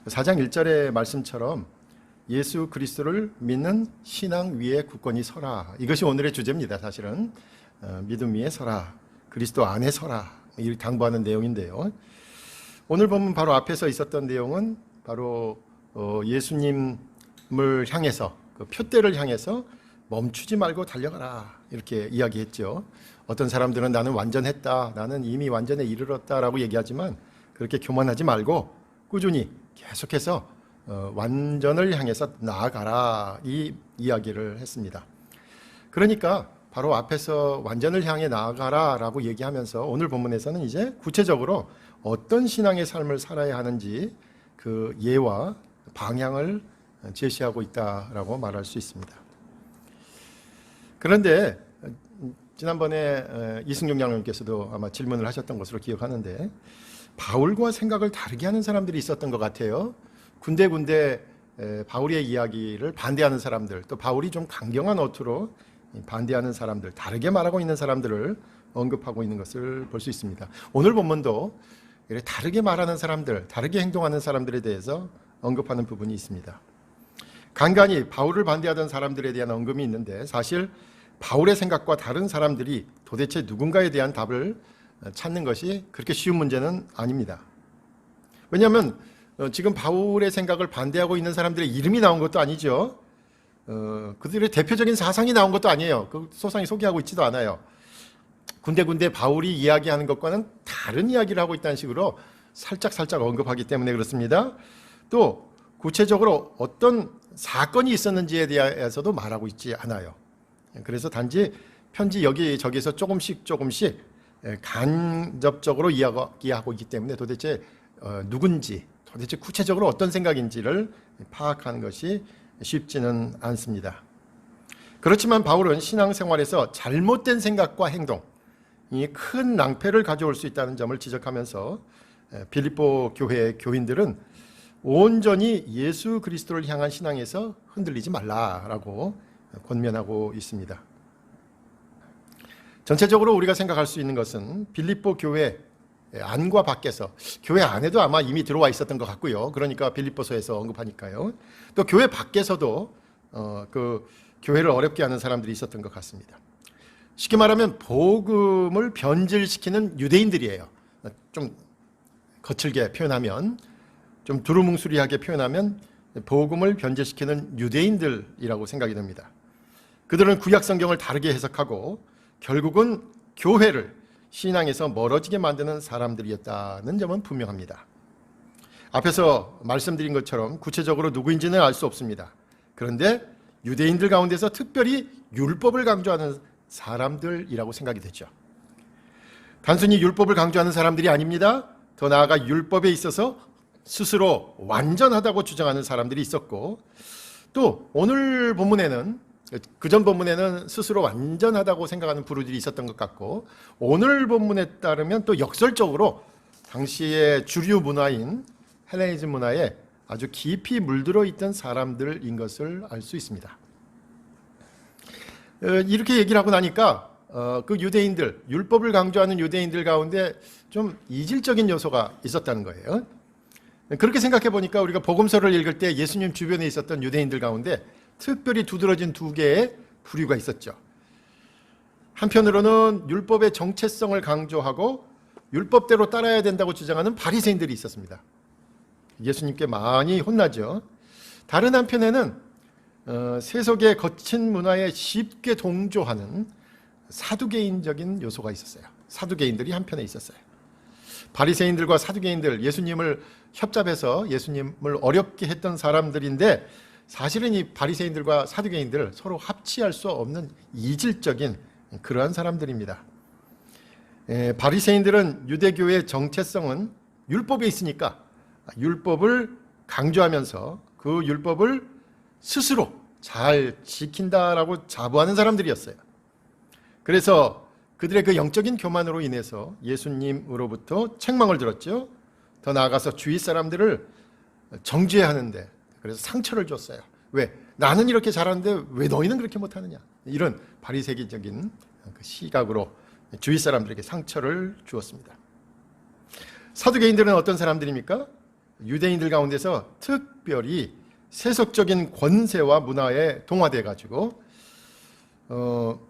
4장 1절의 말씀처럼 예수 그리스도를 믿는 신앙 위에 굳건히 서라. 이것이 오늘의 주제입니다. 사실은 믿음 위에 서라, 그리스도 안에 서라, 이를 당부하는 내용인데요. 오늘 보면 바로 앞에서 있었던 내용은 바로 예수님을 향해서, 그 표대를 향해서 멈추지 말고 달려가라, 이렇게 이야기했죠. 어떤 사람들은 나는 완전했다, 나는 이미 완전에 이르렀다라고 얘기하지만 그렇게 교만하지 말고 꾸준히 계속해서 완전을 향해서 나아가라, 이 이야기를 했습니다. 그러니까 바로 앞에서 완전을 향해 나아가라 라고 얘기하면서 오늘 본문에서는 이제 구체적으로 어떤 신앙의 삶을 살아야 하는지 그 예와 방향을 제시하고 있다라고 말할 수 있습니다. 그런데 지난번에 이승용 장로님께서도 아마 질문을 하셨던 것으로 기억하는데, 바울과 생각을 다르게 하는 사람들이 있었던 것 같아요. 군데군데 바울의 이야기를 반대하는 사람들, 또 바울이 좀 강경한 어투로 반대하는 사람들, 다르게 말하고 있는 사람들을 언급하고 있는 것을 볼 수 있습니다. 오늘 본문도 다르게 말하는 사람들, 다르게 행동하는 사람들에 대해서 언급하는 부분이 있습니다. 간간히 바울을 반대하던 사람들에 대한 언급이 있는데, 사실 바울의 생각과 다른 사람들이 도대체 누군가에 대한 답을 찾는 것이 그렇게 쉬운 문제는 아닙니다. 왜냐하면 지금 바울의 생각을 반대하고 있는 사람들의 이름이 나온 것도 아니죠. 그들의 대표적인 사상이 나온 것도 아니에요. 그 소상히 소개하고 있지도 않아요. 군데군데 바울이 이야기하는 것과는 다른 이야기를 하고 있다는 식으로 살짝 언급하기 때문에 그렇습니다. 또 구체적으로 어떤 사건이 있었는지에 대해서도 말하고 있지 않아요. 그래서 단지 편지 여기저기서 조금씩 간접적으로 이야기하고 있기 때문에 도대체 누군지, 도대체 구체적으로 어떤 생각인지를 파악하는 것이 쉽지는 않습니다. 그렇지만 바울은 신앙생활에서 잘못된 생각과 행동이 큰 낭패를 가져올 수 있다는 점을 지적하면서 빌립보 교회의 교인들은 온전히 예수 그리스도를 향한 신앙에서 흔들리지 말라라고 권면하고 있습니다. 전체적으로 우리가 생각할 수 있는 것은 빌립보 교회 안과 밖에서, 교회 안에도 아마 이미 들어와 있었던 것 같고요. 그러니까 빌립보서에서 언급하니까요. 또 교회 밖에서도 그 교회를 어렵게 하는 사람들이 있었던 것 같습니다. 쉽게 말하면 복음을 변질시키는 유대인들이에요. 좀 거칠게 표현하면, 좀 두루뭉술하게 표현하면 복음을 변질시키는 유대인들이라고 생각이 됩니다. 그들은 구약 성경을 다르게 해석하고 결국은 교회를 신앙에서 멀어지게 만드는 사람들이었다는 점은 분명합니다. 앞에서 말씀드린 것처럼 구체적으로 누구인지는 알 수 없습니다. 그런데 유대인들 가운데서 특별히 율법을 강조하는 사람들이라고 생각이 되죠. 단순히 율법을 강조하는 사람들이 아닙니다. 더 나아가 율법에 있어서 스스로 완전하다고 주장하는 사람들이 있었고, 또 오늘 본문에는, 그전 본문에는 스스로 완전하다고 생각하는 부류들이 있었던 것 같고, 오늘 본문에 따르면 또 역설적으로 당시의 주류 문화인 헬레니즘 문화에 아주 깊이 물들어 있던 사람들인 것을 알 수 있습니다. 이렇게 얘기를 하고 나니까 그 유대인들, 율법을 강조하는 유대인들 가운데 좀 이질적인 요소가 있었다는 거예요. 그렇게 생각해 보니까 우리가 복음서를 읽을 때 예수님 주변에 있었던 유대인들 가운데 특별히 두드러진 두 개의 부류가 있었죠. 한편으로는 율법의 정체성을 강조하고 율법대로 따라야 된다고 주장하는 바리새인들이 있었습니다. 예수님께 많이 혼나죠. 다른 한편에는 세속의 거친 문화에 쉽게 동조하는 사두개인적인 요소가 있었어요. 사두개인들이 한편에 있었어요. 바리새인들과 사두개인들, 예수님을 협잡해서 예수님을 어렵게 했던 사람들인데, 사실은 이 바리새인들과 사두개인들 서로 합치할 수 없는 이질적인 그러한 사람들입니다. 바리새인들은 유대교의 정체성은 율법에 있으니까 율법을 강조하면서 그 율법을 스스로 잘 지킨다라고 자부하는 사람들이었어요. 그래서 그들의 그 영적인 교만으로 인해서 예수님으로부터 책망을 들었죠. 더 나아가서 주위 사람들을 정죄해야 하는데, 그래서 상처를 줬어요. 왜? 나는 이렇게 잘하는데 왜 너희는 그렇게 못하느냐. 이런 바리새인적인 그 시각으로 주위 사람들에게 상처를 주었습니다. 사두개인들은 어떤 사람들입니까? 유대인들 가운데서 특별히 세속적인 권세와 문화에 동화돼 가지고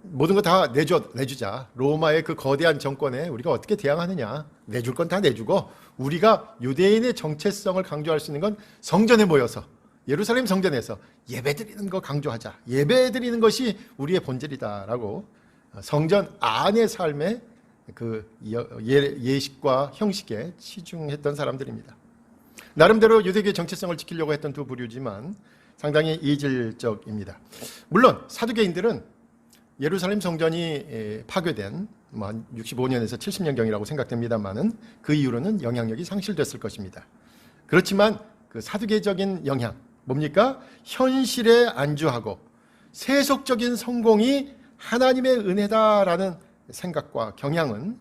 모든 거 다 내주자. 로마의 그 거대한 정권에 우리가 어떻게 대항하느냐. 내줄 건 다 내주고 우리가 유대인의 정체성을 강조할 수 있는 건 성전에 모여서 예루살렘 성전에서 예배드리는 거 강조하자. 예배드리는 것이 우리의 본질이다라고 성전 안의 삶의 그 예식과 형식에 치중했던 사람들입니다. 나름대로 유대교의 정체성을 지키려고 했던 두 부류지만 상당히 이질적입니다. 물론 사두개인들은 예루살렘 성전이 파괴된 65년에서 70년경이라고 생각됩니다만은 그 이후로는 영향력이 상실됐을 것입니다. 그렇지만 그 사두개적인 영향 뭡니까? 현실에 안주하고 세속적인 성공이 하나님의 은혜다라는 생각과 경향은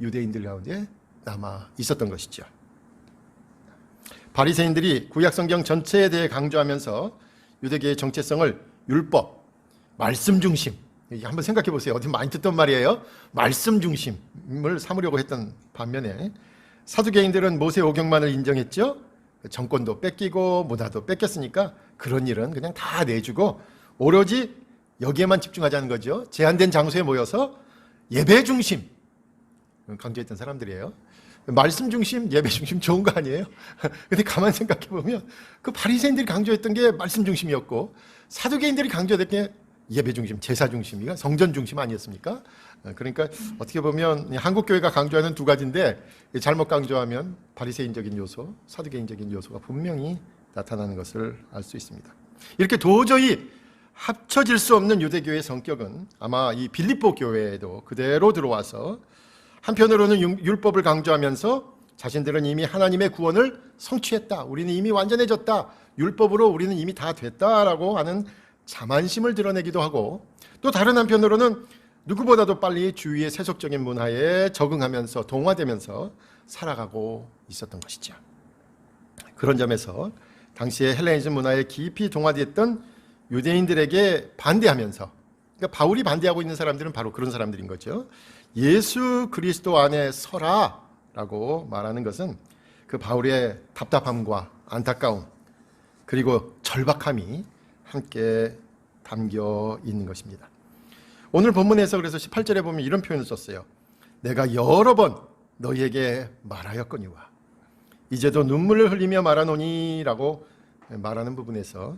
유대인들 가운데 남아 있었던 것이죠. 바리새인들이 구약 성경 전체에 대해 강조하면서 유대교의 정체성을 율법, 말씀 중심, 한번 생각해 보세요. 어디 많이 듣던 말이에요. 말씀 중심을 삼으려고 했던 반면에 사두개인들은 모세 오경만을 인정했죠. 정권도 뺏기고 문화도 뺏겼으니까 그런 일은 그냥 다 내주고 오로지 여기에만 집중하자는 거죠. 제한된 장소에 모여서 예배 중심 강조했던 사람들이에요. 말씀 중심, 예배 중심 좋은 거 아니에요? 근데 가만 생각해 보면 그 바리새인들이 강조했던 게 말씀 중심이었고 사두개인들이 강조했던 게 예배 중심, 제사 중심이가 성전 중심 아니었습니까? 그러니까 어떻게 보면 한국 교회가 강조하는 두 가지인데 잘못 강조하면 바리새인적인 요소, 사두개인적인 요소가 분명히 나타나는 것을 알 수 있습니다. 이렇게 도저히 합쳐질 수 없는 유대교의 성격은 아마 이 빌립보 교회에도 그대로 들어와서 한편으로는 율법을 강조하면서 자신들은 이미 하나님의 구원을 성취했다. 우리는 이미 완전해졌다. 율법으로 우리는 이미 다 됐다라고 하는 자만심을 드러내기도 하고 또 다른 한편으로는 누구보다도 빨리 주위의 세속적인 문화에 적응하면서 동화되면서 살아가고 있었던 것이죠. 그런 점에서 당시의 헬레니즘 문화에 깊이 동화됐던 유대인들에게 반대하면서 그러니까 바울이 반대하고 있는 사람들은 바로 그런 사람들인 거죠. 예수 그리스도 안에 서라라고 말하는 것은 그 바울의 답답함과 안타까움 그리고 절박함이 함께 담겨 있는 것입니다. 오늘 본문에서 그래서 18절에 보면 이런 표현을 썼어요. 내가 여러 번 너희에게 말하였거니와 이제도 눈물을 흘리며 말하노니라고 말하는 부분에서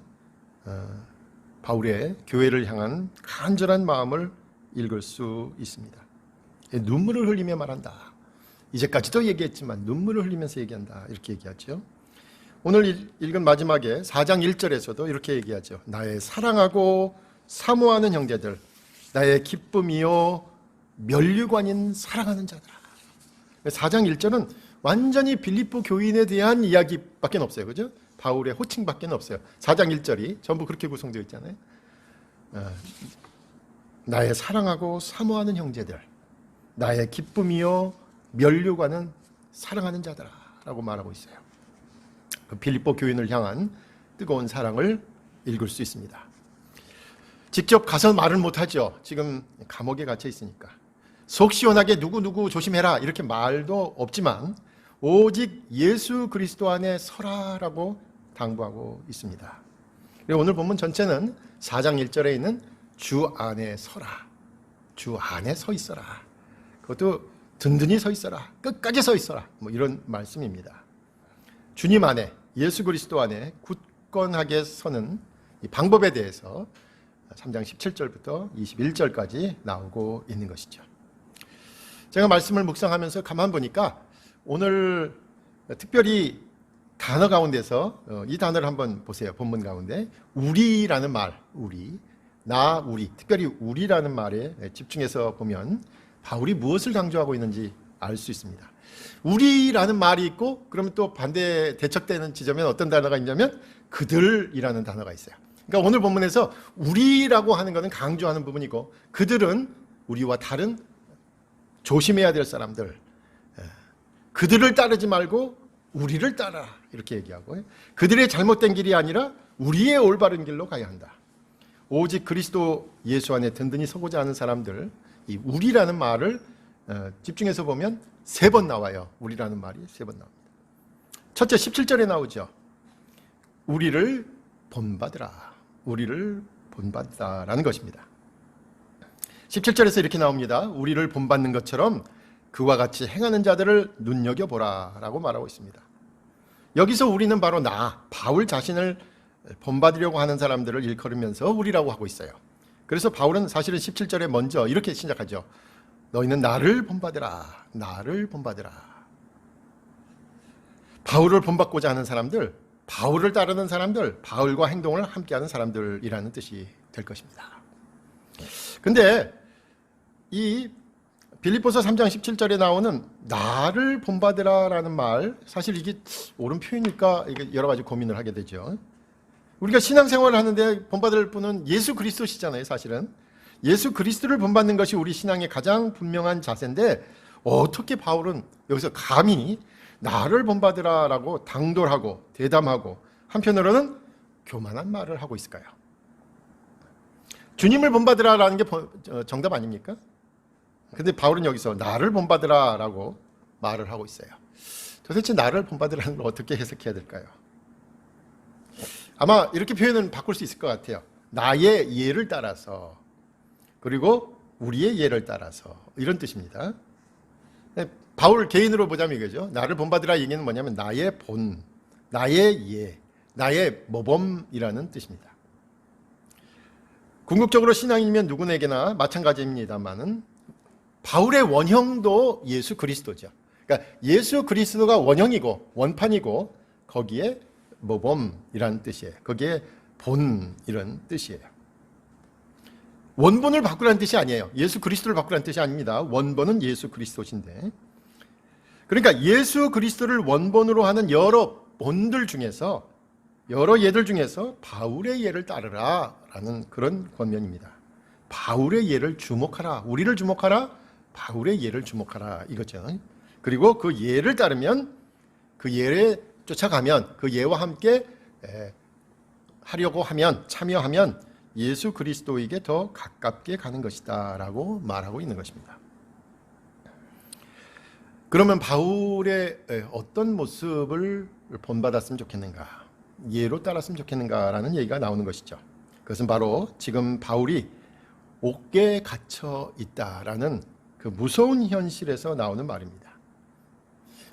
바울의 교회를 향한 간절한 마음을 읽을 수 있습니다. 눈물을 흘리며 말한다. 이제까지도 얘기했지만 눈물을 흘리면서 얘기한다. 이렇게 얘기하죠. 오늘 읽은 마지막에 4장 1절에서도 이렇게 얘기하죠. 나의 사랑하고 사모하는 형제들, 나의 기쁨이요 면류관인 사랑하는 자들아. 4장 1절은 완전히 빌립보 교인에 대한 이야기밖에 없어요. 그죠? 바울의 호칭밖에 없어요. 4장 1절이 전부 그렇게 구성되어 있잖아요. 나의 사랑하고 사모하는 형제들, 나의 기쁨이요 면류관은 사랑하는 자들아 라고 말하고 있어요. 그 빌립보 교인을 향한 뜨거운 사랑을 읽을 수 있습니다. 직접 가서 말을 못하죠. 지금 감옥에 갇혀 있으니까. 속 시원하게 누구 조심해라 이렇게 말도 없지만 오직 예수 그리스도 안에 서라라고 당부하고 있습니다. 그리고 오늘 본문 전체는 4장 1절에 있는 주 안에 서라, 주 안에 서 있어라, 그것도 든든히 서 있어라, 끝까지 서 있어라, 뭐 이런 말씀입니다. 주님 안에, 예수 그리스도 안에 굳건하게 서는 이 방법에 대해서 3장 17절부터 21절까지 나오고 있는 것이죠. 제가 말씀을 묵상하면서 가만 보니까 오늘 특별히 단어 가운데서 이 단어를 한번 보세요. 본문 가운데 우리라는 말, 우리, 나, 우리, 특별히 우리라는 말에 집중해서 보면 바울이 무엇을 강조하고 있는지 알 수 있습니다. 우리라는 말이 있고 그러면 또 반대 대척되는 지점에 어떤 단어가 있냐면 그들이라는 단어가 있어요. 그러니까 오늘 본문에서 우리라고 하는 것은 강조하는 부분이고 그들은 우리와 다른 조심해야 될 사람들, 그들을 따르지 말고 우리를 따라 이렇게 얘기하고 그들의 잘못된 길이 아니라 우리의 올바른 길로 가야 한다. 오직 그리스도 예수 안에 든든히 서고자 하는 사람들, 이 우리라는 말을 집중해서 보면 3번 나와요. 우리라는 말이 3번 나옵니다. 첫째 17절에 나오죠. 우리를 본받으라. 우리를 본받다라는 것입니다. 17절에서 이렇게 나옵니다. 우리를 본받는 것처럼 그와 같이 행하는 자들을 눈여겨보라 라고 말하고 있습니다. 여기서 우리는 바로 바울 자신을 본받으려고 하는 사람들을 일컬으면서 우리라고 하고 있어요. 그래서 바울은 사실은 17절에 먼저 이렇게 시작하죠. 너희는 나를 본받으라. 나를 본받으라. 바울을 본받고자 하는 사람들, 바울을 따르는 사람들, 바울과 행동을 함께하는 사람들이라는 뜻이 될 것입니다. 근데 이 빌립보서 3장 17절에 나오는 나를 본받으라라는 말, 사실 이게 옳은 표현일까 여러 가지 고민을 하게 되죠. 우리가 신앙생활을 하는데 본받을 분은 예수 그리스도시잖아요. 사실은 예수 그리스도를 본받는 것이 우리 신앙의 가장 분명한 자세인데 어떻게 바울은 여기서 감히 나를 본받으라라고 당돌하고 대담하고 한편으로는 교만한 말을 하고 있을까요? 주님을 본받으라라는 게 정답 아닙니까? 근데 바울은 여기서 나를 본받으라라고 말을 하고 있어요. 도대체 나를 본받으라는 걸 어떻게 해석해야 될까요? 아마 이렇게 표현은 바꿀 수 있을 것 같아요. 나의 예를 따라서, 그리고 우리의 예를 따라서, 이런 뜻입니다. 바울 개인으로 보자면 이거죠. 나를 본받으라 얘기는 뭐냐면 나의 본, 나의 예, 나의 모범이라는 뜻입니다. 궁극적으로 신앙이면 누구에게나 마찬가지입니다만은 바울의 원형도 예수 그리스도죠. 그러니까 예수 그리스도가 원형이고 원판이고 거기에 모범이라는 뜻이에요. 거기에 본 이런 뜻이에요. 원본을 바꾸라는 뜻이 아니에요. 예수 그리스도를 바꾸라는 뜻이 아닙니다. 원본은 예수 그리스도신데, 그러니까 예수 그리스도를 원본으로 하는 여러 본들 중에서, 여러 예들 중에서 바울의 예를 따르라라는 그런 권면입니다. 바울의 예를 주목하라. 우리를 주목하라. 바울의 예를 주목하라 이거죠. 그리고 그 예를 따르면, 그 예를 쫓아가면, 그 예와 함께 하려고 하면, 참여하면 예수 그리스도에게 더 가깝게 가는 것이다 라고 말하고 있는 것입니다. 그러면 바울의 어떤 모습을 본받았으면 좋겠는가, 예로 따랐으면 좋겠는가라는 얘기가 나오는 것이죠. 그것은 바로 지금 바울이 옥계에 갇혀 있다라는 그 무서운 현실에서 나오는 말입니다.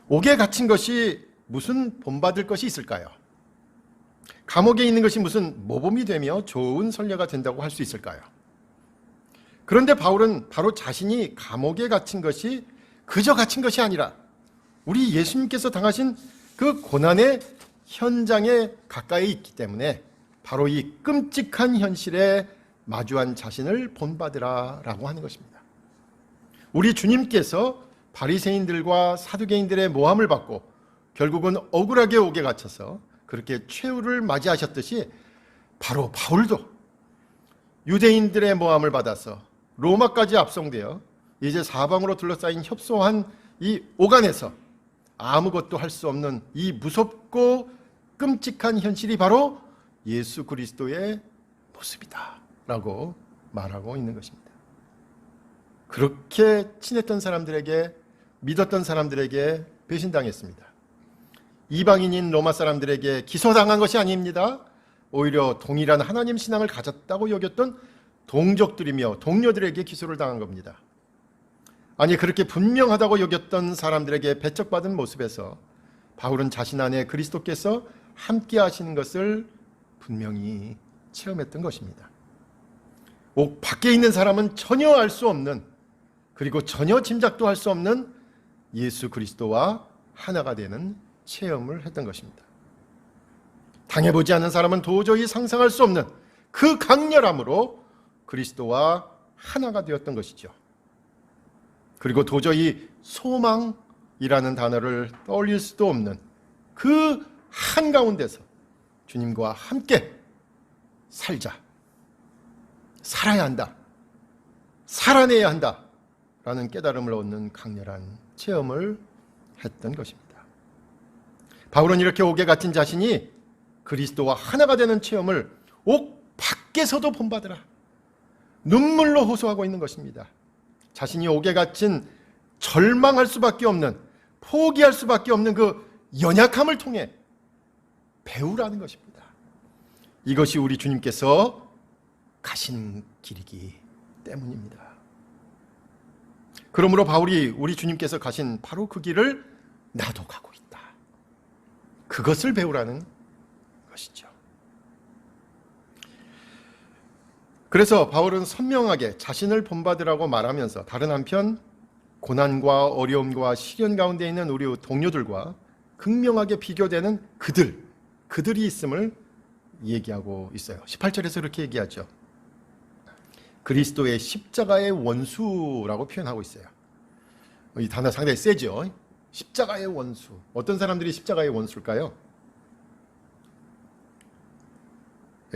옥에 갇힌 것이 무슨 본받을 것이 있을까요? 감옥에 있는 것이 무슨 모범이 되며 좋은 선례가 된다고 할 수 있을까요? 그런데 바울은 바로 자신이 감옥에 갇힌 것이 그저 갇힌 것이 아니라 우리 예수님께서 당하신 그 고난의 현장에 가까이 있기 때문에 바로 이 끔찍한 현실에 마주한 자신을 본받으라라고 하는 것입니다. 우리 주님께서 바리새인들과 사두개인들의 모함을 받고 결국은 억울하게 옥에 갇혀서 그렇게 최후를 맞이하셨듯이 바로 바울도 유대인들의 모함을 받아서 로마까지 압송되어 이제 사방으로 둘러싸인 협소한 이 옥 안에서 아무것도 할 수 없는 이 무섭고 끔찍한 현실이 바로 예수 그리스도의 모습이다 라고 말하고 있는 것입니다. 그렇게 친했던 사람들에게, 믿었던 사람들에게 배신당했습니다. 이방인인 로마 사람들에게 기소당한 것이 아닙니다. 오히려 동일한 하나님 신앙을 가졌다고 여겼던 동족들이며 동료들에게 기소를 당한 겁니다. 아니, 그렇게 분명하다고 여겼던 사람들에게 배척받은 모습에서 바울은 자신 안에 그리스도께서 함께 하시는 것을 분명히 체험했던 것입니다. 옥 밖에 있는 사람은 전혀 알 수 없는, 그리고 전혀 짐작도 할 수 없는 예수 그리스도와 하나가 되는 체험을 했던 것입니다. 당해보지 않은 사람은 도저히 상상할 수 없는 그 강렬함으로 그리스도와 하나가 되었던 것이죠. 그리고 도저히 소망이라는 단어를 떠올릴 수도 없는 그 한가운데서 주님과 함께 살아야 한다, 살아내야 한다 라는 깨달음을 얻는 강렬한 체험을 했던 것입니다. 바울은 이렇게 옥에 갇힌 자신이 그리스도와 하나가 되는 체험을 옥 밖에서도 본받으라 눈물로 호소하고 있는 것입니다. 자신이 옥에 갇힌 절망할 수밖에 없는, 포기할 수밖에 없는 그 연약함을 통해 배우라는 것입니다. 이것이 우리 주님께서 가신 길이기 때문입니다. 그러므로 바울이 우리 주님께서 가신 바로 그 길을 나도 가고 있다. 그것을 배우라는 것이죠. 그래서 바울은 선명하게 자신을 본받으라고 말하면서 다른 한편 고난과 어려움과 시련 가운데 있는 우리 동료들과 극명하게 비교되는 그들이 있음을 얘기하고 있어요. 18절에서 그렇게 얘기하죠. 그리스도의 십자가의 원수라고 표현하고 있어요. 이 단어 상당히 세죠. 십자가의 원수. 어떤 사람들이 십자가의 원수일까요?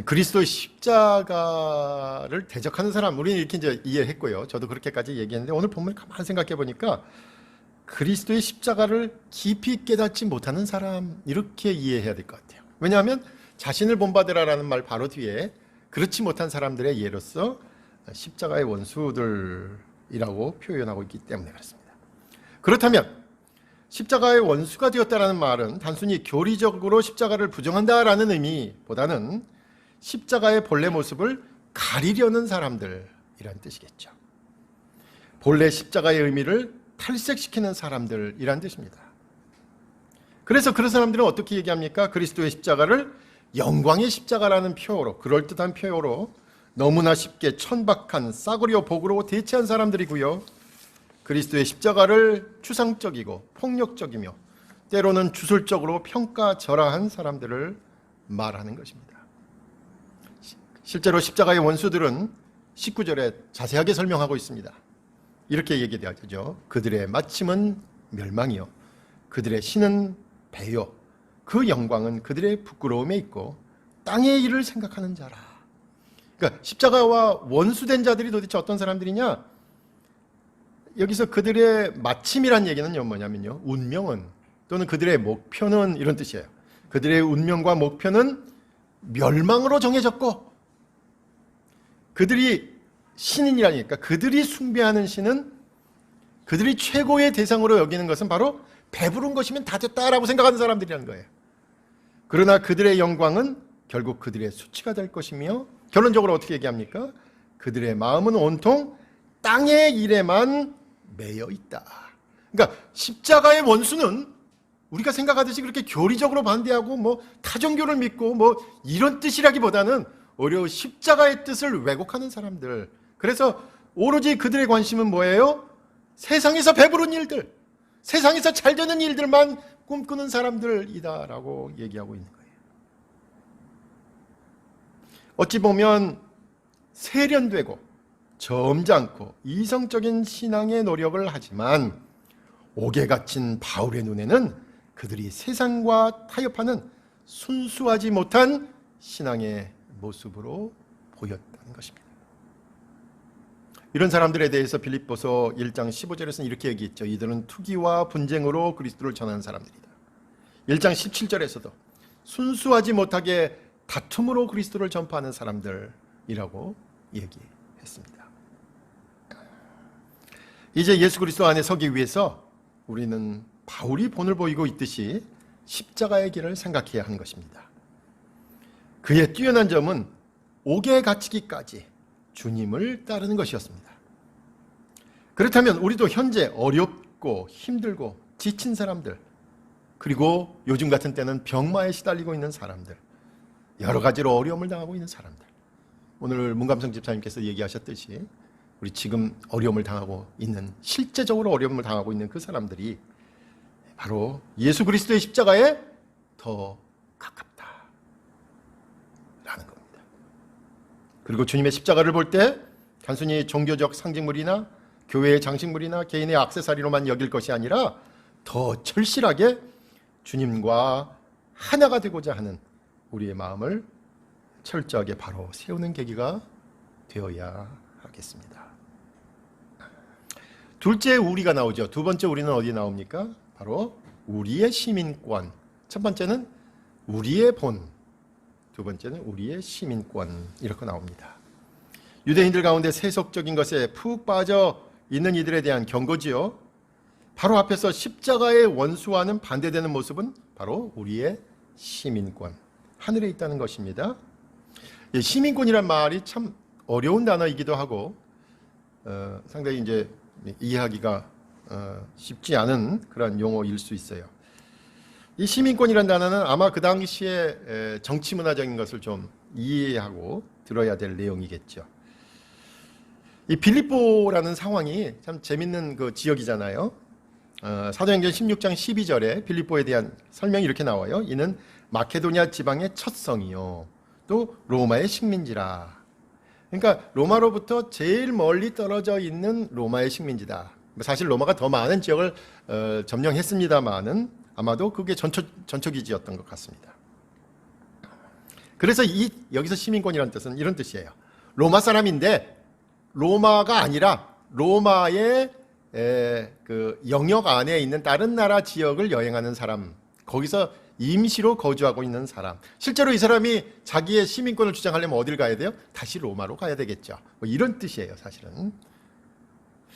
그리스도의 십자가를 대적하는 사람, 우리는 이렇게 이제 이해했고요. 저도 그렇게까지 얘기했는데 오늘 본문을 가만히 생각해 보니까 그리스도의 십자가를 깊이 깨닫지 못하는 사람, 이렇게 이해해야 될 것 같아요. 왜냐하면 자신을 본받으라라는 말 바로 뒤에 그렇지 못한 사람들의 예로서 십자가의 원수들이라고 표현하고 있기 때문에 그렇습니다. 그렇다면 십자가의 원수가 되었다라는 말은 단순히 교리적으로 십자가를 부정한다라는 의미보다는 십자가의 본래 모습을 가리려는 사람들이란 뜻이겠죠. 본래 십자가의 의미를 탈색시키는 사람들이란 뜻입니다. 그래서 그런 사람들은 어떻게 얘기합니까? 그리스도의 십자가를 영광의 십자가라는 표어로, 그럴듯한 표어로 너무나 쉽게 천박한 싸구려 복으로 대체한 사람들이고요. 그리스도의 십자가를 추상적이고 폭력적이며 때로는 주술적으로 평가절하한 사람들을 말하는 것입니다. 실제로 십자가의 원수들은 19절에 자세하게 설명하고 있습니다. 이렇게 얘기되죠. 그들의 마침은 멸망이요, 그들의 신은 배요, 그 영광은 그들의 부끄러움에 있고 땅의 일을 생각하는 자라. 그러니까 십자가와 원수된 자들이 도대체 어떤 사람들이냐? 여기서 그들의 마침이란 얘기는 뭐냐면요, 운명은, 또는 그들의 목표는, 이런 뜻이에요. 그들의 운명과 목표는 멸망으로 정해졌고, 그들이 신인이라니까, 그들이 숭배하는 신은, 그들이 최고의 대상으로 여기는 것은 바로 배부른 것이면 다 됐다라고 생각하는 사람들이라는 거예요. 그러나 그들의 영광은 결국 그들의 수치가 될 것이며, 결론적으로 어떻게 얘기합니까? 그들의 마음은 온통 땅의 일에만 매여 있다. 그러니까 십자가의 원수는 우리가 생각하듯이 그렇게 교리적으로 반대하고 뭐 타종교를 믿고 뭐 이런 뜻이라기보다는 오히려 십자가의 뜻을 왜곡하는 사람들. 그래서 오로지 그들의 관심은 뭐예요? 세상에서 배부른 일들, 세상에서 잘 되는 일들만 꿈꾸는 사람들이다라고 얘기하고 있는 거예요. 어찌 보면 세련되고 점잖고 이성적인 신앙의 노력을 하지만 옥에 갇힌 바울의 눈에는 그들이 세상과 타협하는 순수하지 못한 신앙의 모습으로 보였다는 것입니다. 이런 사람들에 대해서 빌립보서 1장 15절에서는 이렇게 얘기했죠. 이들은 투기와 분쟁으로 그리스도를 전하는 사람들이다. 1장 17절에서도 순수하지 못하게 다툼으로 그리스도를 전파하는 사람들이라고 얘기했습니다. 이제 예수 그리스도 안에 서기 위해서 우리는 바울이 본을 보이고 있듯이 십자가의 길을 생각해야 하는 것입니다. 그의 뛰어난 점은 옥에 갇히기까지 주님을 따르는 것이었습니다. 그렇다면 우리도 현재 어렵고 힘들고 지친 사람들, 그리고 요즘 같은 때는 병마에 시달리고 있는 사람들, 여러 가지로 어려움을 당하고 있는 사람들, 오늘 문감성 집사님께서 얘기하셨듯이 우리 지금 어려움을 당하고 있는, 실제적으로 어려움을 당하고 있는 그 사람들이 바로 예수 그리스도의 십자가에 더 가깝다라는 겁니다. 그리고 주님의 십자가를 볼 때 단순히 종교적 상징물이나 교회의 장식물이나 개인의 액세서리로만 여길 것이 아니라 더 절실하게 주님과 하나가 되고자 하는 우리의 마음을 철저하게 바로 세우는 계기가 되어야 하겠습니다. 둘째 우리가 나오죠. 두 번째 우리는 어디 나옵니까? 바로 우리의 시민권. 첫 번째는 우리의 본, 두 번째는 우리의 시민권, 이렇게 나옵니다. 유대인들 가운데 세속적인 것에 푹 빠져 있는 이들에 대한 경고지요. 바로 앞에서 십자가의 원수와는 반대되는 모습은 바로 우리의 시민권, 하늘에 있다는 것입니다. 시민권이란 말이 참 어려운 단어이기도 하고 상당히 이제 이해하기가 쉽지 않은 그런 용어일 수 있어요. 이 시민권이란 단어는 아마 그 당시에 정치 문화적인 것을 좀 이해하고 들어야 될 내용이겠죠. 이 빌립보라는 상황이 참 재밌는 그 지역이잖아요. 사도행전 16장 12절에 빌립보에 대한 설명이 이렇게 나와요. 이는 마케도니아 지방의 첫 성이요 또 로마의 식민지라. 그러니까 로마로부터 제일 멀리 떨어져 있는 로마의 식민지다. 사실 로마가 더 많은 지역을 점령했습니다만은 아마도 그게 전초기지였던 것 같습니다. 그래서 여기서 시민권이라는 뜻은 이런 뜻이에요. 로마 사람인데 로마가 아니라 로마의 그 영역 안에 있는 다른 나라 지역을 여행하는 사람, 거기서 임시로 거주하고 있는 사람. 실제로 이 사람이 자기의 시민권을 주장하려면 어딜 가야 돼요? 다시 로마로 가야 되겠죠. 뭐 이런 뜻이에요, 사실은.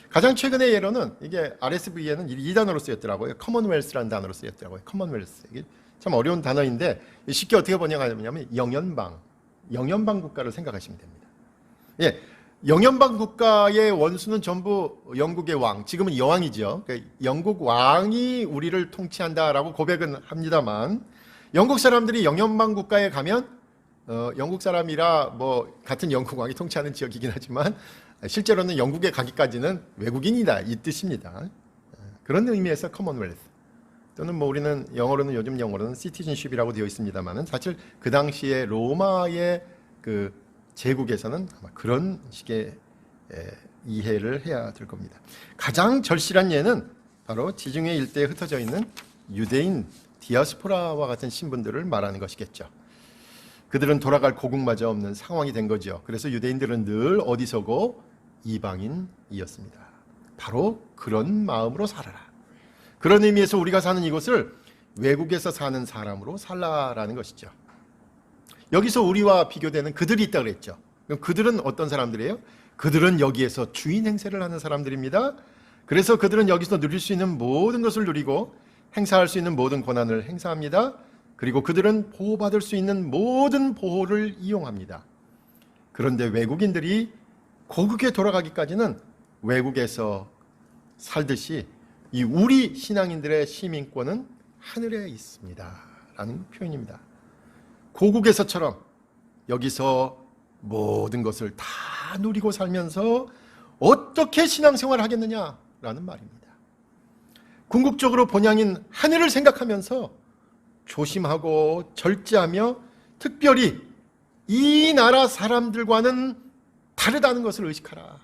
가장 최근의 예로는 이게 RSV에는 이 단어로 쓰였더라고요. 커먼웰스라는 단어로 쓰였더라고요. 커먼웰스. 이게 참 어려운 단어인데 쉽게 어떻게 번역하냐면 영연방 국가를 생각하시면 됩니다. 예, 영연방 국가의 원수는 전부 영국의 왕, 지금은 여왕이죠. 그러니까 영국 왕이 우리를 통치한다라고 고백은 합니다만, 영국 사람들이 영연방 국가에 가면 영국 사람이라 뭐 같은 영국 왕이 통치하는 지역이긴 하지만 실제로는 영국에 가기까지는 외국인이다 이 뜻입니다. 그런 의미에서 커먼웰스 또는 뭐 우리는 영어로는 요즘 영어로는 시티즌십이라고 되어 있습니다만은 사실 그 당시에 로마의 그 제국에서는 아마 그런 식의 이해를 해야 될 겁니다. 가장 절실한 예는 바로 지중해 일대에 흩어져 있는 유대인 디아스포라와 같은 신분들을 말하는 것이겠죠. 그들은 돌아갈 고국마저 없는 상황이 된 거죠. 그래서 유대인들은 늘 어디서고 이방인이었습니다. 바로 그런 마음으로 살아라. 그런 의미에서 우리가 사는 이곳을 외국에서 사는 사람으로 살라라는 것이죠. 여기서 우리와 비교되는 그들이 있다고 그랬죠. 그럼 그들은 어떤 사람들이에요? 그들은 여기에서 주인 행세를 하는 사람들입니다. 그래서 그들은 여기서 누릴 수 있는 모든 것을 누리고 행사할 수 있는 모든 권한을 행사합니다. 그리고 그들은 보호받을 수 있는 모든 보호를 이용합니다. 그런데 외국인들이 고국에 돌아가기까지는 외국에서 살듯이 이 우리 신앙인들의 시민권은 하늘에 있습니다 라는 표현입니다. 고국에서처럼 여기서 모든 것을 다 누리고 살면서 어떻게 신앙생활을 하겠느냐라는 말입니다. 궁극적으로 본향인 하늘을 생각하면서 조심하고 절제하며 특별히 이 나라 사람들과는 다르다는 것을 의식하라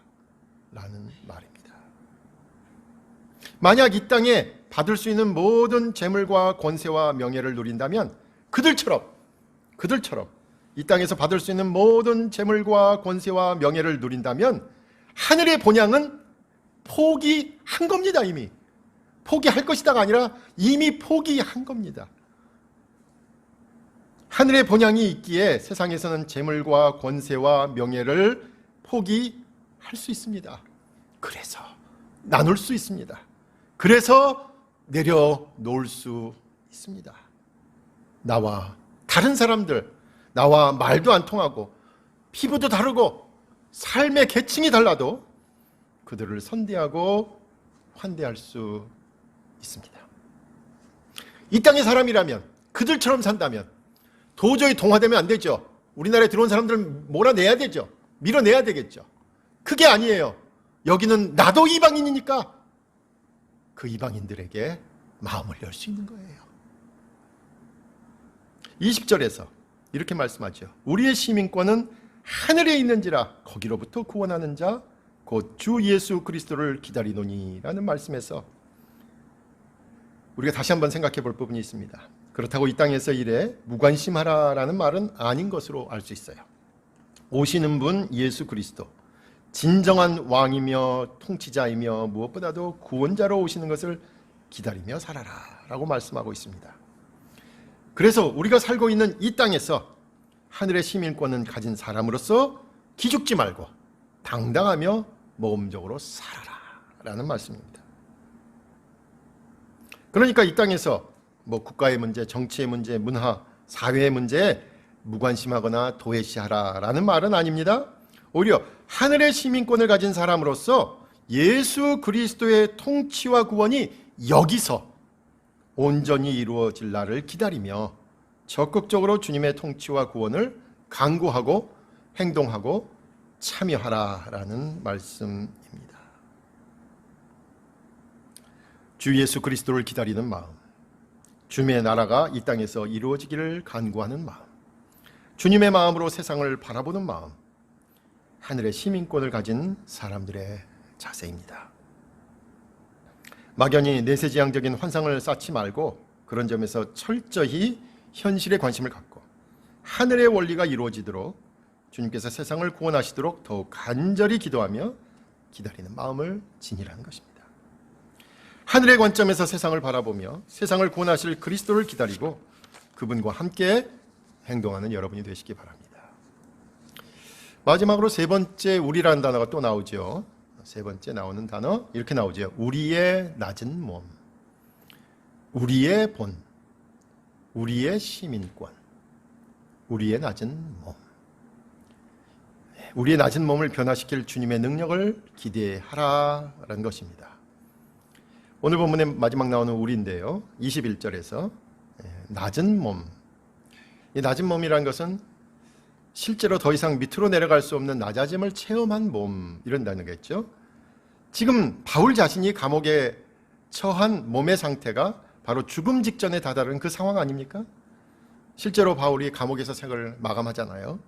라는 말입니다. 만약 이 땅에 받을 수 있는 모든 재물과 권세와 명예를 누린다면 그들처럼 이 땅에서 받을 수 있는 모든 재물과 권세와 명예를 누린다면 하늘의 본향은 포기한 겁니다. 이미 포기할 것이다가 아니라 이미 포기한 겁니다. 하늘의 본향이 있기에 세상에서는 재물과 권세와 명예를 포기할 수 있습니다. 그래서 나눌 수 있습니다. 그래서 내려놓을 수 있습니다. 나와 다른 사람들, 나와 말도 안 통하고 피부도 다르고 삶의 계층이 달라도 그들을 선대하고 환대할 수 있습니다. 이 땅의 사람이라면 그들처럼 산다면 도저히 동화되면 안 되죠. 우리나라에 들어온 사람들을 몰아내야 되죠. 밀어내야 되겠죠. 그게 아니에요. 여기는 나도 이방인이니까 그 이방인들에게 마음을 열 수 있는 거예요. 20절에서 이렇게 말씀하죠. 우리의 시민권은 하늘에 있는지라 거기로부터 구원하는 자 곧 주 예수 그리스도를 기다리노니 라는 말씀에서 우리가 다시 한번 생각해 볼 부분이 있습니다. 그렇다고 이 땅에서 일에 무관심하라라는 말은 아닌 것으로 알 수 있어요. 오시는 분 예수 그리스도, 진정한 왕이며 통치자이며 무엇보다도 구원자로 오시는 것을 기다리며 살아라 라고 말씀하고 있습니다. 그래서 우리가 살고 있는 이 땅에서 하늘의 시민권은 가진 사람으로서 기죽지 말고 당당하며 모험적으로 살아라 라는 말씀입니다. 그러니까 이 땅에서 뭐 국가의 문제, 정치의 문제, 문화, 사회의 문제에 무관심하거나 도외시하라라는 말은 아닙니다. 오히려 하늘의 시민권을 가진 사람으로서 예수 그리스도의 통치와 구원이 여기서 온전히 이루어질 날을 기다리며 적극적으로 주님의 통치와 구원을 간구하고 행동하고 참여하라라는 말씀입니다. 주 예수 그리스도를 기다리는 마음, 주님의 나라가 이 땅에서 이루어지기를 간구하는 마음, 주님의 마음으로 세상을 바라보는 마음, 하늘의 시민권을 가진 사람들의 자세입니다. 막연히 내세지향적인 환상을 쌓지 말고 그런 점에서 철저히 현실에 관심을 갖고 하늘의 원리가 이루어지도록 주님께서 세상을 구원하시도록 더욱 간절히 기도하며 기다리는 마음을 지니라는 것입니다. 하늘의 관점에서 세상을 바라보며 세상을 구원하실 그리스도를 기다리고 그분과 함께 행동하는 여러분이 되시기 바랍니다. 마지막으로 세 번째 우리라는 단어가 또 나오죠. 세 번째 나오는 단어 이렇게 나오죠. 우리의 낮은 몸, 우리의 본, 우리의 시민권, 우리의 낮은 몸. 우리의 낮은 몸을 변화시킬 주님의 능력을 기대하라라는 것입니다. 오늘 본문의 마지막 나오는 우리인데요. 21절에서 낮은 몸. 이 낮은 몸이라는 것은 실제로 더 이상 밑으로 내려갈 수 없는 낮아짐을 체험한 몸, 이런다는 거겠죠. 지금 바울 자신이 감옥에 처한 몸의 상태가 바로 죽음 직전에 다다른 그 상황 아닙니까? 실제로 바울이 감옥에서 생을 마감하잖아요.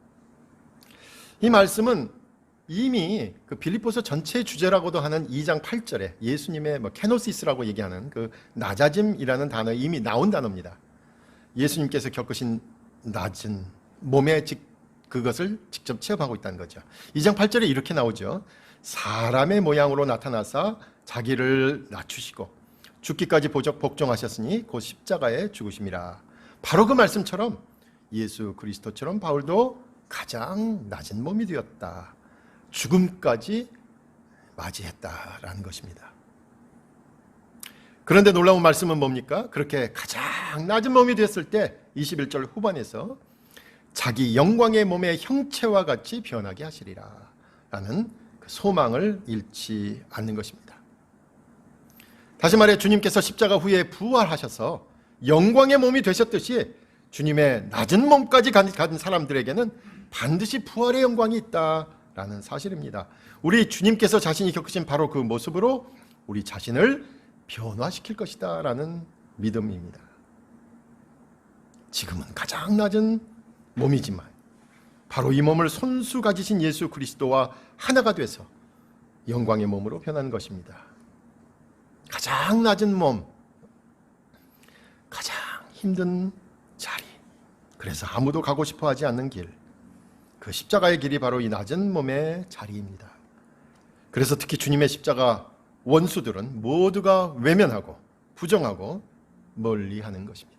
이 말씀은 이미 그 빌립보서 전체의 주제라고도 하는 2장 8절에 예수님의 케노시스라고 얘기하는 그 낮아짐이라는 단어에 이미 나온 단어입니다. 예수님께서 겪으신 낮은 몸의 그것을 직접 체험하고 있다는 거죠. 2장 8절에 이렇게 나오죠. 사람의 모양으로 나타나사 자기를 낮추시고 죽기까지 복종하셨으니 곧 십자가에 죽으심이라. 바로 그 말씀처럼 예수 그리스도처럼 바울도 가장 낮은 몸이 되었다. 죽음까지 맞이했다라는 것입니다. 그런데 놀라운 말씀은 뭡니까? 그렇게 가장 낮은 몸이 되었을 때 21절 후반에서 자기 영광의 몸의 형체와 같이 변하게 하시리라 라는 그 소망을 잃지 않는 것입니다. 다시 말해 주님께서 십자가 후에 부활하셔서 영광의 몸이 되셨듯이 주님의 낮은 몸까지 가진 사람들에게는 반드시 부활의 영광이 있다라는 사실입니다. 우리 주님께서 자신이 겪으신 바로 그 모습으로 우리 자신을 변화시킬 것이다 라는 믿음입니다. 지금은 가장 낮은 몸이지만 바로 이 몸을 손수 가지신 예수 그리스도와 하나가 돼서 영광의 몸으로 변하는 것입니다. 가장 낮은 몸, 가장 힘든 자리, 그래서 아무도 가고 싶어 하지 않는 길, 그 십자가의 길이 바로 이 낮은 몸의 자리입니다. 그래서 특히 주님의 십자가 원수들은 모두가 외면하고 부정하고 멀리하는 것입니다.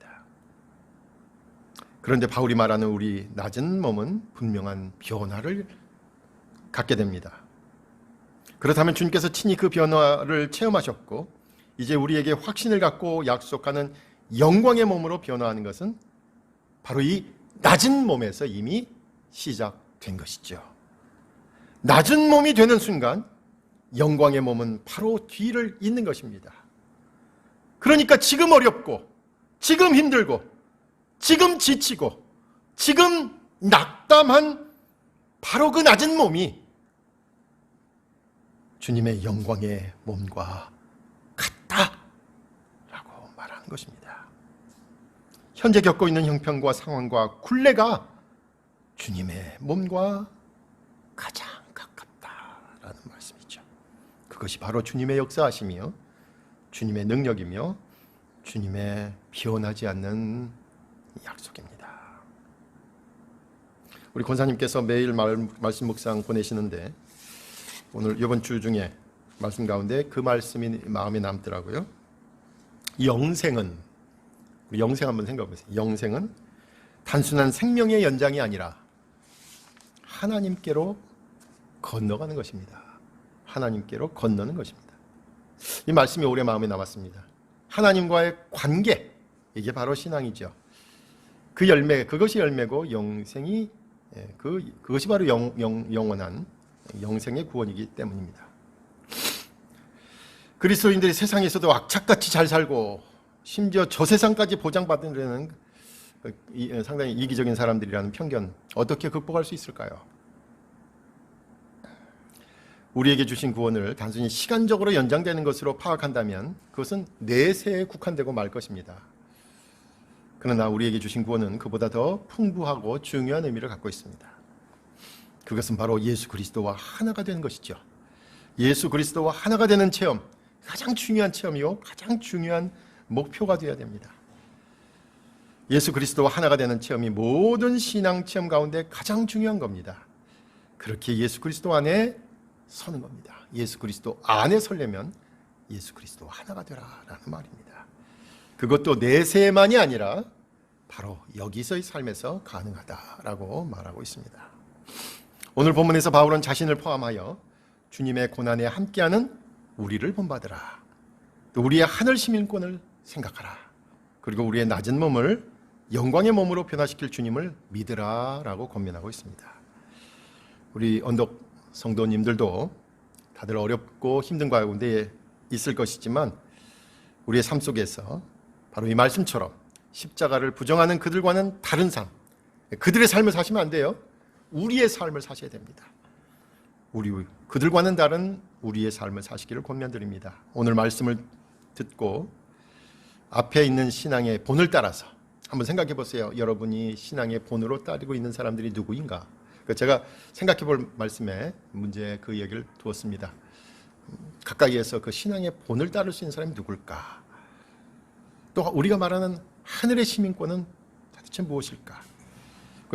그런데 바울이 말하는 우리 낮은 몸은 분명한 변화를 갖게 됩니다. 그렇다면 주님께서 친히 그 변화를 체험하셨고 이제 우리에게 확신을 갖고 약속하는 영광의 몸으로 변화하는 것은 바로 이 낮은 몸에서 이미 시작된 것이죠. 낮은 몸이 되는 순간 영광의 몸은 바로 뒤를 잇는 것입니다. 그러니까 지금 어렵고 지금 힘들고 지금 지치고 지금 낙담한 바로 그 낮은 몸이 주님의 영광의 몸과 같다라고 말하는 것입니다. 현재 겪고 있는 형편과 상황과 굴레가 주님의 몸과 가장 가깝다라는 말씀이죠. 그것이 바로 주님의 역사하심이요 주님의 능력이며 주님의 변하지 않는 약속입니다. 우리 권사님께서 매일 말씀 묵상 보내시는데 오늘 이번 주 중에 말씀 가운데 그 말씀이 마음에 남더라고요. 영생은, 우리 영생 한번 생각해 보세요. 영생은 단순한 생명의 연장이 아니라 하나님께로 건너가는 것입니다. 하나님께로 건너는 것입니다. 이 말씀이 오래 마음에 남았습니다. 하나님과의 관계, 이게 바로 신앙이죠. 그 열매, 그것이 열매고 영생이 그것이 바로 영원한 영생의 구원이기 때문입니다. 그리스도인들이 세상에서도 악착같이 잘 살고 심지어 저 세상까지 보장받으려는 상당히 이기적인 사람들이라는 편견 어떻게 극복할 수 있을까요? 우리에게 주신 구원을 단순히 시간적으로 연장되는 것으로 파악한다면 그것은 내세에 국한되고 말 것입니다. 그러나 우리에게 주신 구원은 그보다 더 풍부하고 중요한 의미를 갖고 있습니다. 그것은 바로 예수 그리스도와 하나가 되는 것이죠. 예수 그리스도와 하나가 되는 체험, 가장 중요한 체험이요, 가장 중요한 목표가 되어야 됩니다. 예수 그리스도와 하나가 되는 체험이 모든 신앙 체험 가운데 가장 중요한 겁니다. 그렇게 예수 그리스도 안에 서는 겁니다. 예수 그리스도 안에 서려면 예수 그리스도와 하나가 되라라는 말입니다. 그것도 내세만이 아니라 바로 여기서의 삶에서 가능하다라고 말하고 있습니다. 오늘 본문에서 바울은 자신을 포함하여 주님의 고난에 함께하는 우리를 본받으라. 또 우리의 하늘 시민권을 생각하라. 그리고 우리의 낮은 몸을 영광의 몸으로 변화시킬 주님을 믿으라라고 권면하고 있습니다. 우리 언덕 성도님들도 다들 어렵고 힘든 가운데 있을 것이지만 우리의 삶 속에서 바로 이 말씀처럼 십자가를 부정하는 그들과는 다른 삶, 그들의 삶을 사시면 안 돼요. 우리의 삶을 사셔야 됩니다. 그들과는 다른 우리의 삶을 사시기를 권면드립니다. 오늘 말씀을 듣고 앞에 있는 신앙의 본을 따라서 한번 생각해 보세요. 여러분이 신앙의 본으로 따르고 있는 사람들이 누구인가? 제가 생각해 볼 말씀에 문제 그 얘기를 두었습니다. 가까이에서 그 신앙의 본을 따를 수 있는 사람이 누굴까? 또 우리가 말하는 하늘의 시민권은 도대체 무엇일까?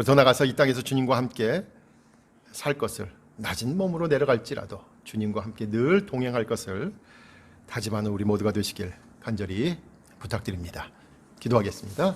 더 나아가서 이 땅에서 주님과 함께 살 것을 낮은 몸으로 내려갈지라도 주님과 함께 늘 동행할 것을 다짐하는 우리 모두가 되시길 간절히 부탁드립니다. 기도하겠습니다.